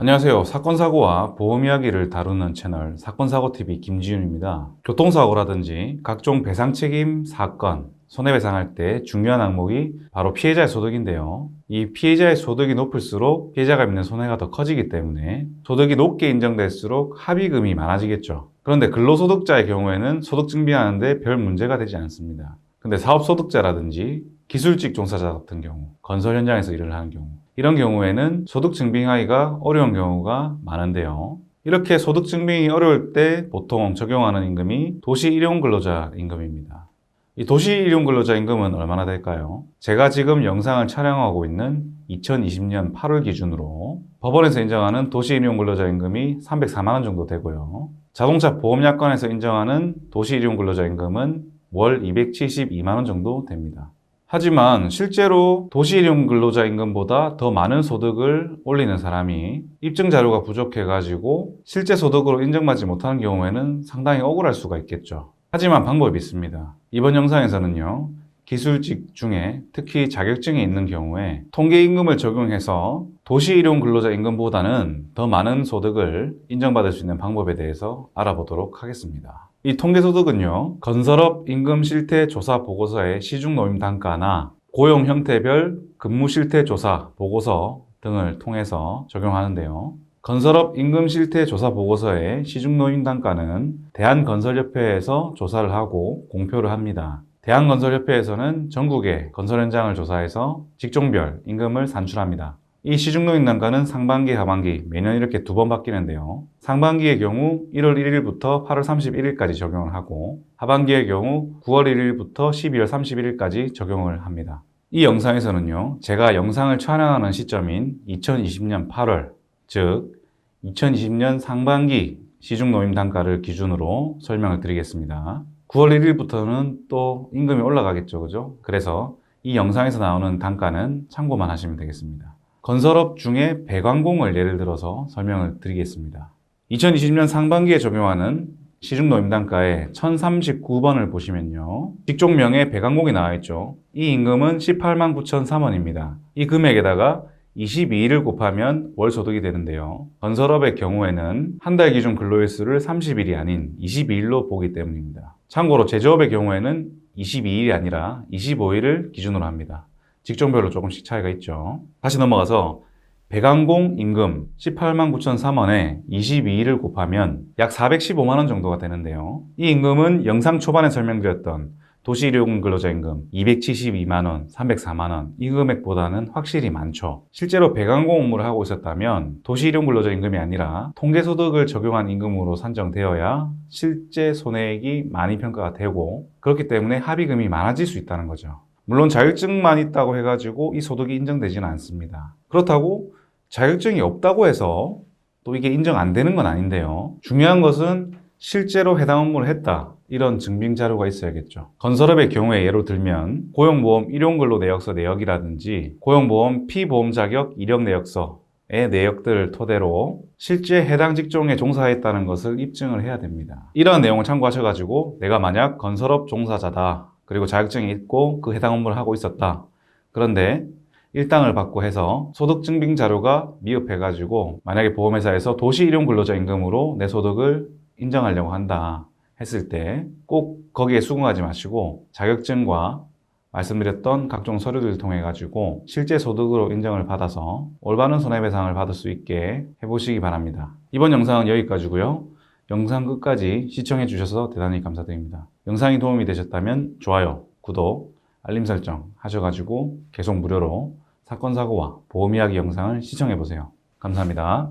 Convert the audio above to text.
안녕하세요. 사건사고와 보험 이야기를 다루는 채널 사건사고TV 김지윤입니다. 교통사고라든지 각종 배상책임 사건, 손해배상할 때 중요한 항목이 바로 피해자의 소득인데요. 이 피해자의 소득이 높을수록 피해자가 입는 손해가 더 커지기 때문에 소득이 높게 인정될수록 합의금이 많아지겠죠. 그런데 근로소득자의 경우에는 소득 증빙하는데 별 문제가 되지 않습니다. 근데 사업소득자라든지 기술직 종사자 같은 경우, 건설 현장에서 일을 하는 경우, 이런 경우에는 소득 증빙하기가 어려운 경우가 많은데요. 이렇게 소득 증빙이 어려울 때 보통 적용하는 임금이 도시일용근로자 임금입니다. 이 도시일용근로자 임금은 얼마나 될까요? 제가 지금 영상을 촬영하고 있는 2020년 8월 기준으로 법원에서 인정하는 도시일용근로자 임금이 304만 원 정도 되고요. 자동차 보험약관에서 인정하는 도시일용근로자 임금은 월 272만 원 정도 됩니다. 하지만 실제로 도시일용 근로자 임금보다 더 많은 소득을 올리는 사람이 입증 자료가 부족해가지고 실제 소득으로 인정받지 못하는 경우에는 상당히 억울할 수가 있겠죠. 하지만 방법이 있습니다. 이번 영상에서는요, 기술직 중에 특히 자격증이 있는 경우에 통계임금을 적용해서 도시일용 근로자 임금보다는 더 많은 소득을 인정받을 수 있는 방법에 대해서 알아보도록 하겠습니다. 이 통계소득은요, 건설업 임금 실태 조사 보고서의 시중 노임 단가나 고용 형태별 근무 실태 조사 보고서 등을 통해서 적용하는데요. 건설업 임금 실태 조사 보고서의 시중 노임 단가는 대한건설협회에서 조사를 하고 공표를 합니다. 대한건설협회에서는 전국의 건설 현장을 조사해서 직종별 임금을 산출합니다. 이 시중노임 단가는 상반기, 하반기 매년 이렇게 두 번 바뀌는데요. 상반기의 경우 1월 1일부터 8월 31일까지 적용을 하고 하반기의 경우 9월 1일부터 12월 31일까지 적용을 합니다. 이 영상에서는요, 제가 영상을 촬영하는 시점인 2020년 8월, 즉 2020년 상반기 시중노임 단가를 기준으로 설명을 드리겠습니다. 9월 1일부터는 또 임금이 올라가겠죠, 그죠? 그래서 이 영상에서 나오는 단가는 참고만 하시면 되겠습니다. 건설업 중에 배관공을 예를 들어서 설명을 드리겠습니다. 2020년 상반기에 적용하는 시중노임단가의 1039번을 보시면요, 직종명에 배관공이 나와 있죠. 이 임금은 18만 9,003원입니다. 이 금액에다가 22일을 곱하면 월 소득이 되는데요. 건설업의 경우에는 한 달 기준 근로일수를 30일이 아닌 22일로 보기 때문입니다. 참고로 제조업의 경우에는 22일이 아니라 25일을 기준으로 합니다. 직종별로 조금씩 차이가 있죠. 다시 넘어가서 배관공 임금 18만 9,003원에 22일을 곱하면 약 415만 원 정도가 되는데요. 이 임금은 영상 초반에 설명드렸던 도시일용 근로자 임금 272만 원, 304만 원 이 금액보다는 확실히 많죠. 실제로 배관공 업무를 하고 있었다면 도시일용 근로자 임금이 아니라 통계소득을 적용한 임금으로 산정되어야 실제 손해액이 많이 평가가 되고, 그렇기 때문에 합의금이 많아질 수 있다는 거죠. 물론 자격증만 있다고 해가지고 이 소득이 인정되지는 않습니다. 그렇다고 자격증이 없다고 해서 또 이게 인정 안 되는 건 아닌데요. 중요한 것은 실제로 해당 업무를 했다, 이런 증빙 자료가 있어야겠죠. 건설업의 경우에 예로 들면 고용보험 일용근로내역서 내역이라든지 고용보험 피보험 자격 이력 내역서의 내역들을 토대로 실제 해당 직종에 종사했다는 것을 입증을 해야 됩니다. 이러한 내용을 참고하셔가지고 내가 만약 건설업 종사자다, 그리고 자격증이 있고 그 해당 업무를 하고 있었다, 그런데 일당을 받고 해서 소득 증빙 자료가 미흡해가지고 만약에 보험회사에서 도시일용 근로자 임금으로 내 소득을 인정하려고 한다 했을 때 꼭 거기에 수긍하지 마시고 자격증과 말씀드렸던 각종 서류들을 통해 가지고 실제 소득으로 인정을 받아서 올바른 손해배상을 받을 수 있게 해보시기 바랍니다. 이번 영상은 여기까지고요. 영상 끝까지 시청해 주셔서 대단히 감사드립니다. 영상이 도움이 되셨다면 좋아요, 구독, 알림 설정 하셔가지고 계속 무료로 사건, 사고와 보험 이야기 영상을 시청해 보세요. 감사합니다.